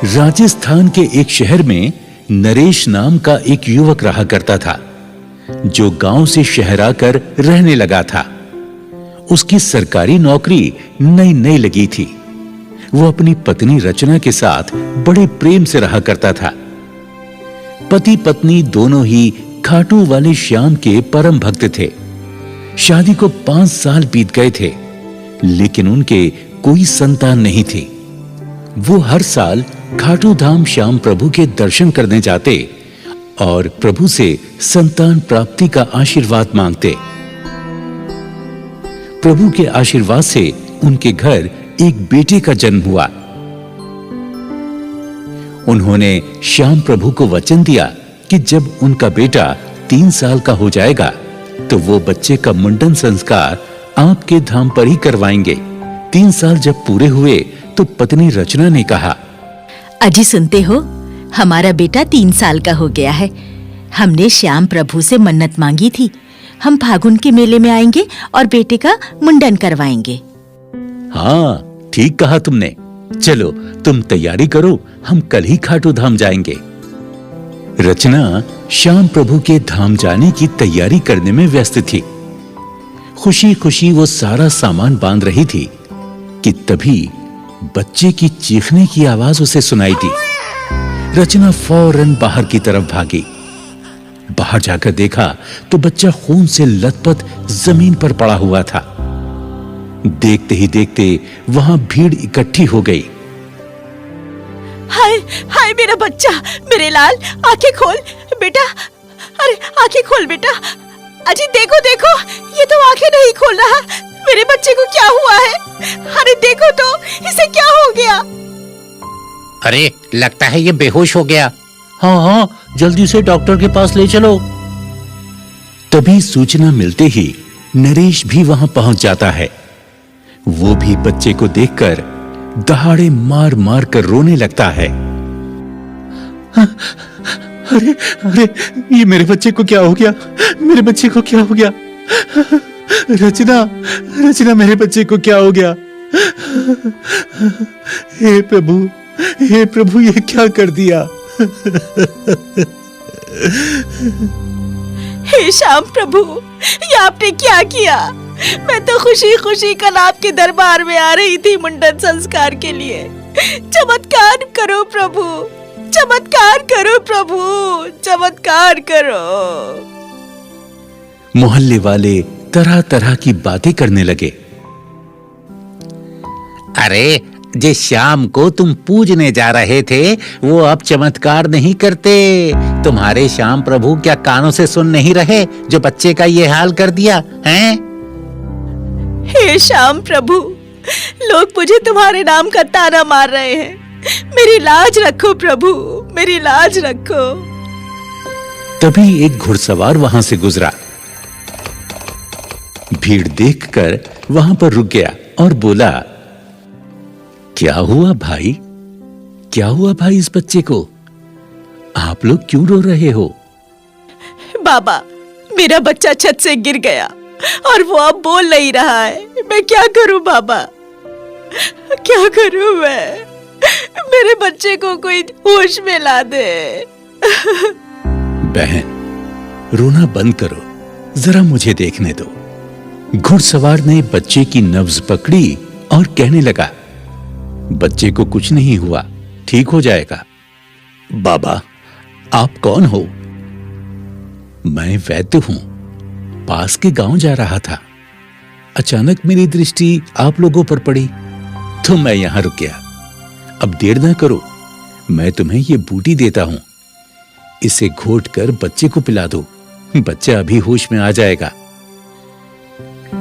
राजस्थान के एक शहर में नरेश नाम का एक युवक रहा करता था, जो गांव से शहर आकर रहने लगा था। उसकी सरकारी नौकरी नई नई लगी थी। वो अपनी पत्नी रचना के साथ बड़े प्रेम से रहा करता था। पति पत्नी दोनों ही खाटू वाले श्याम के परम भक्त थे। शादी को 5 साल बीत गए थे, लेकिन उनके कोई संतान नहीं थी। वो हर साल खाटू धाम श्याम प्रभु के दर्शन करने जाते और प्रभु से संतान प्राप्ति का आशीर्वाद मांगते। प्रभु के आशीर्वाद से उनके घर एक बेटे का जन्म हुआ। उन्होंने श्याम प्रभु को वचन दिया कि जब उनका बेटा 3 साल का हो जाएगा तो वो बच्चे का मुंडन संस्कार आपके धाम पर ही करवाएंगे। 3 साल जब पूरे हुए तो पत्नी रचना ने कहा, अजी सुनते हो, हमारा बेटा 3 साल का हो गया है। हमने श्याम प्रभु से मन्नत मांगी थी, हम फागुन के मेले में आएंगे और बेटे का मुंडन करवाएंगे। हाँ, ठीक कहा तुमने। चलो तुम तैयारी करो, हम कल ही खाटू धाम जाएंगे। रचना श्याम प्रभु के धाम जाने की तैयारी करने में व्यस्त थी। खुशी खुशी वो सारा सामान बांध रही थी कि तभी बच्चे की चीखने की आवाज उसे सुनाई दी। रचना फौरन बाहर की तरफ भागी। बाहर जाकर देखा तो बच्चा खून से लथपथ जमीन पर पड़ा हुआ था। देखते ही देखते वहां भीड़ इकट्ठी हो गई। हाय हाय मेरा बच्चा, मेरे लाल, आंखें खोल बेटा। अरे आंखें खोल बेटा। अजी देखो देखो, ये तो आंखें नहीं खोल रहा। मेरे बच्चे को क्या हुआ है? अरे देखो तो, इसे क्या हो गया? अरे लगता है ये बेहोश हो गया। हाँ हाँ, जल्दी से डॉक्टर के पास ले चलो। तभी सूचना मिलते ही नरेश भी वहां पहुंच जाता है। वो भी बच्चे को देखकर दहाड़े मार मार कर रोने लगता है। अरे अरे, ये मेरे बच्चे को क्या हो गया? मेरे बच्चे को क्या हो गया? रचना रचना, मेरे बच्चे को क्या हो गया? हे प्रभु, ये क्या कर दिया? हे श्याम प्रभु, ये आपने क्या किया? मैं तो खुशी खुशी कल आपके दरबार में आ रही थी मुंडन संस्कार के लिए। चमत्कार करो प्रभु, चमत्कार करो प्रभु, चमत्कार करो। मोहल्ले वाले तरह तरह की बातें करने लगे। अरे जिस श्याम को तुम पूजने जा रहे थे वो अब चमत्कार नहीं करते। तुम्हारे श्याम प्रभु क्या कानों से सुन नहीं रहे जो बच्चे का ये हाल कर दिया हैं? हे श्याम प्रभु, लोग मुझे तुम्हारे नाम का ताना मार रहे हैं। मेरी लाज रखो प्रभु, मेरी लाज रखो। तभी एक घुड़सवार वहां से गुजरा। भीड़ देखकर वहां पर रुक गया और बोला, क्या हुआ भाई? क्या हुआ भाई इस बच्चे को? आप लोग क्यों रो रहे हो? बाबा, मेरा बच्चा छत से गिर गया और वो अब बोल नहीं रहा है। मैं क्या करूं बाबा, क्या करूं मैं? मेरे बच्चे को कोई होश में ला दे। बहन, रोना बंद करो, जरा मुझे देखने दो। घुड़सवार ने बच्चे की नब्ज पकड़ी और कहने लगा, बच्चे को कुछ नहीं हुआ, ठीक हो जाएगा। बाबा, आप कौन हो? मैं वैद्य हूं, पास के गांव जा रहा था। अचानक मेरी दृष्टि आप लोगों पर पड़ी तो मैं यहां रुक गया। अब देर ना करो, मैं तुम्हें ये बूटी देता हूं, इसे घोट कर बच्चे को पिला दो, बच्चा अभी होश में आ जाएगा।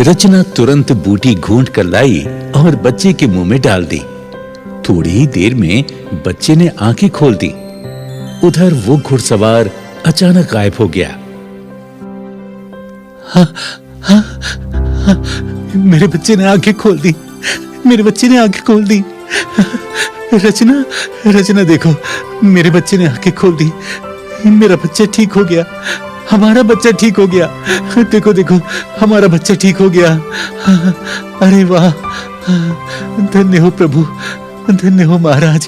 रचना तुरंत बूटी घूंट कर लाई और बच्चे के मुंह में डाल दी। थोड़ी ही देर में बच्चे ने आंखें खोल दी। उधर वो घुड़सवार अचानक गायब हो गया। मेरे बच्चे ने आंखें खोल दी, मेरे बच्चे ने आंखें खोल दी। रचना देखो, मेरे बच्चे ने आंखें खोल दी। मेरा बच्चा ठीक हो गया, हमारा बच्चा ठीक हो गया। देखो देखो, हमारा बच्चा ठीक हो गया। अरे वाह, धन्य हो प्रभु, धन्य हो महाराज।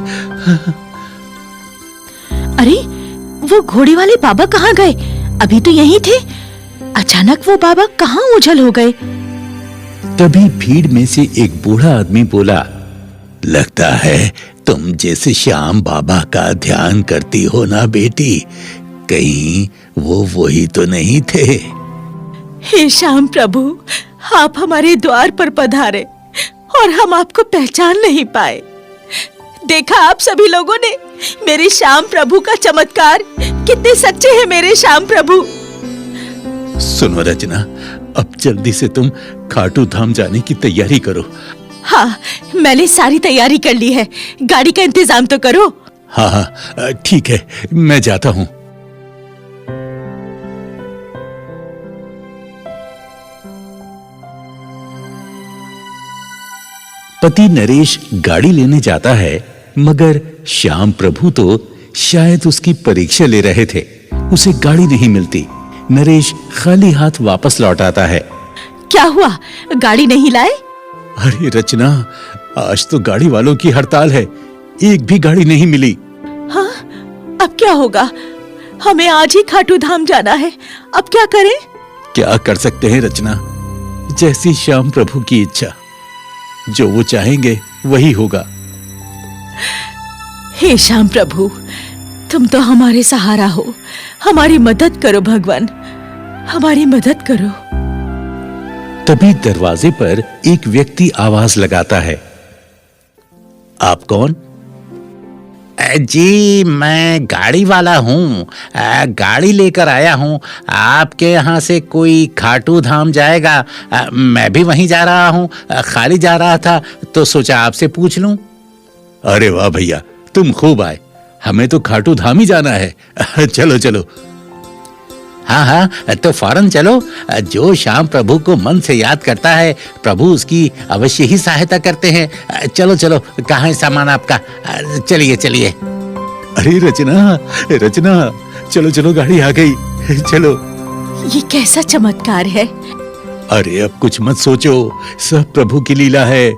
अरे, वो घोड़े वाले बाबा कहाँ गए? अभी तो यहीं थे। अचानक वो बाबा कहाँ ओझल हो गए? तभी भीड़ में से एक बूढ़ा आदमी बोला, लगता है तुम जिस श्याम बाबा का ध्यान करती हो ना बेटी, कहीं वो वही तो नहीं थे? हे श्याम प्रभु, आप हमारे द्वार पर पधारे और हम आपको पहचान नहीं पाए। देखा आप सभी लोगों ने मेरे श्याम प्रभु का चमत्कार? कितने सच्चे हैं मेरे श्याम प्रभु। सुनो रचना, अब जल्दी से तुम खाटू धाम जाने की तैयारी करो। हाँ, मैंने सारी तैयारी कर ली है। गाड़ी का इंतजाम तो करो। हाँ हाँ ठीक है, मैं जाता हूँ। पति नरेश गाड़ी लेने जाता है, मगर श्याम प्रभु तो शायद उसकी परीक्षा ले रहे थे। उसे गाड़ी नहीं मिलती। नरेश खाली हाथ वापस लौट आता है। क्या हुआ, गाड़ी नहीं लाए? अरे रचना, आज तो गाड़ी वालों की हड़ताल है, एक भी गाड़ी नहीं मिली। हाँ, अब क्या होगा? हमें आज ही खाटू धाम जाना है, अब क्या करें? क्या कर सकते हैं रचना, जैसी श्याम प्रभु की इच्छा। जो वो चाहेंगे वही होगा। हे श्याम प्रभु, तुम तो हमारे सहारा हो। हमारी मदद करो भगवान, हमारी मदद करो। तभी दरवाजे पर एक व्यक्ति आवाज लगाता है। आप कौन? जी, मैं गाड़ी वाला हूँ। गाड़ी लेकर आया हूँ। आपके यहाँ से कोई खाटू धाम जाएगा? मैं भी वहीं जा रहा हूँ। खाली जा रहा था तो सोचा आपसे पूछ लूं। अरे वाह भैया, तुम खूब आए। हमें तो खाटू धाम ही जाना है। चलो चलो। हाँ हाँ, तो फौरन चलो। जो श्याम प्रभु को मन से याद करता है, प्रभु उसकी अवश्य ही सहायता करते हैं। चलो चलो, कहाँ है सामान आपका? चलिए चलिए। अरे रचना, रचना, चलो चलो, गाड़ी आ गई, चलो। ये कैसा चमत्कार है? अरे अब कुछ मत सोचो, सब प्रभु की लीला है,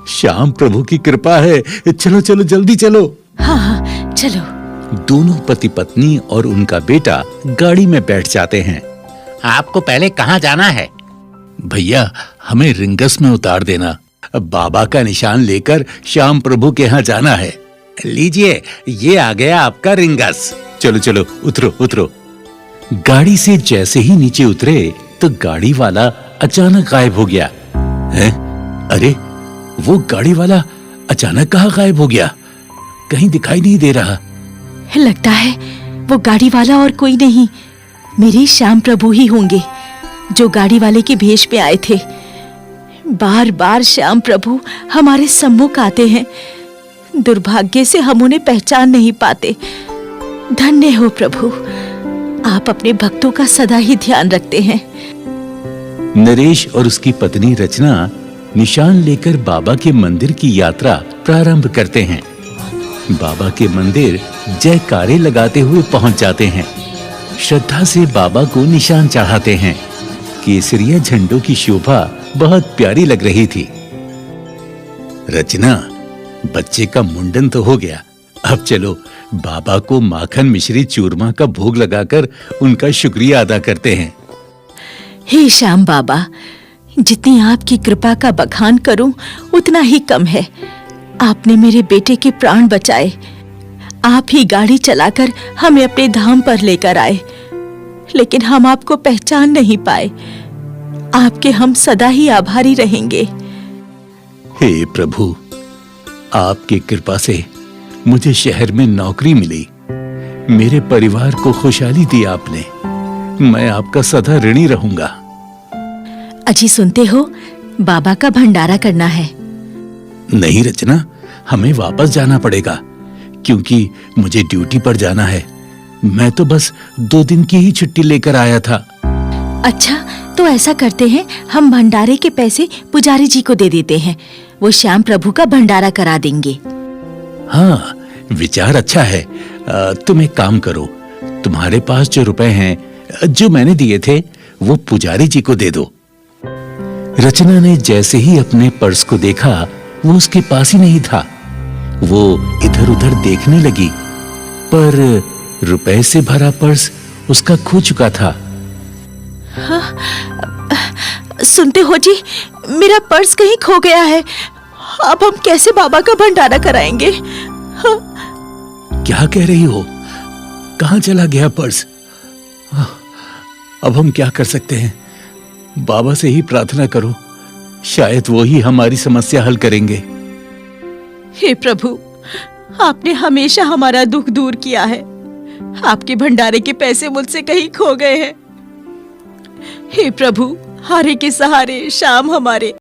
श्याम प्रभु की कृपा है। चलो चलो, जल्दी चलो। हाँ हाँ, चलो। दोनों पति पत्नी और उनका बेटा गाड़ी में बैठ जाते हैं। आपको पहले कहाँ जाना है? भैया, हमें रिंगस में उतार देना। बाबा का निशान लेकर श्याम प्रभु के यहाँ जाना है। लीजिए, ये आ गया आपका रिंगस। चलो चलो, उतरो उतरो। गाड़ी से जैसे ही नीचे उतरे तो गाड़ी वाला अचानक गायब हो गया। हैं? अरे, वो गाड़ी वाला अचानक कहाँ गायब हो गया? कहीं दिखाई नहीं दे रहा। लगता है वो गाड़ी वाला और कोई नहीं, मेरे श्याम प्रभु ही होंगे जो गाड़ी वाले के भेष में आए थे। बार बार श्याम प्रभु हमारे सम्मुख आते हैं, दुर्भाग्य से हम उन्हें पहचान नहीं पाते। धन्य हो प्रभु, आप अपने भक्तों का सदा ही ध्यान रखते हैं। नरेश और उसकी पत्नी रचना निशान लेकर बाबा के मंदिर की यात्रा प्रारंभ करते हैं। बाबा के मंदिर जयकारे लगाते हुए पहुंच जाते हैं। श्रद्धा से बाबा को निशान चढ़ाते हैं। केसरिया झंडों की शोभा बहुत प्यारी लग रही थी। रचना, बच्चे का मुंडन तो हो गया, अब चलो बाबा को माखन मिश्री चूरमा का भोग लगाकर उनका शुक्रिया अदा करते हैं। हे श्याम बाबा, जितनी आपकी कृपा का बखान करूं उतना ही कम है। आपने मेरे बेटे के प्राण बचाए। आप ही गाड़ी चलाकर हमें अपने धाम पर लेकर आए, लेकिन हम आपको पहचान नहीं पाए। आपके हम सदा ही आभारी रहेंगे। हे प्रभु, आपकी कृपा से मुझे शहर में नौकरी मिली, मेरे परिवार को खुशहाली दी आपने। मैं आपका सदा ऋणी रहूंगा। अजी सुनते हो, बाबा का भंडारा करना है। नहीं रचना, हमें वापस जाना पड़ेगा क्योंकि मुझे ड्यूटी पर जाना है। मैं तो बस 2 दिन की ही छुट्टी लेकर आया था। अच्छा, तो ऐसा करते हैं, हम भंडारे के पैसे पुजारी जी को दे देते हैं। वो श्याम प्रभु का भंडारा करा देंगे। हाँ, विचार अच्छा है। तुम एक काम करो, तुम्हारे पास जो रुपए हैं जो मैंने दिए थे वो पुजारी जी को दे दो। रचना ने जैसे ही अपने पर्स को देखा, वो उसके पास ही नहीं था। वो इधर उधर देखने लगी, पर रुपए से भरा पर्स उसका खो चुका था। सुनते हो जी, मेरा पर्स कहीं खो गया है। अब हम कैसे बाबा का भंडारा कराएंगे? क्या कह रही हो? कहां चला गया पर्स? अब हम क्या कर सकते हैं? बाबा से ही प्रार्थना करो, शायद वो ही हमारी समस्या हल करेंगे। हे प्रभु, आपने हमेशा हमारा दुख दूर किया है। आपके भंडारे के पैसे मुझसे कहीं खो गए हैं। हे प्रभु, हारे के सहारे श्याम हमारे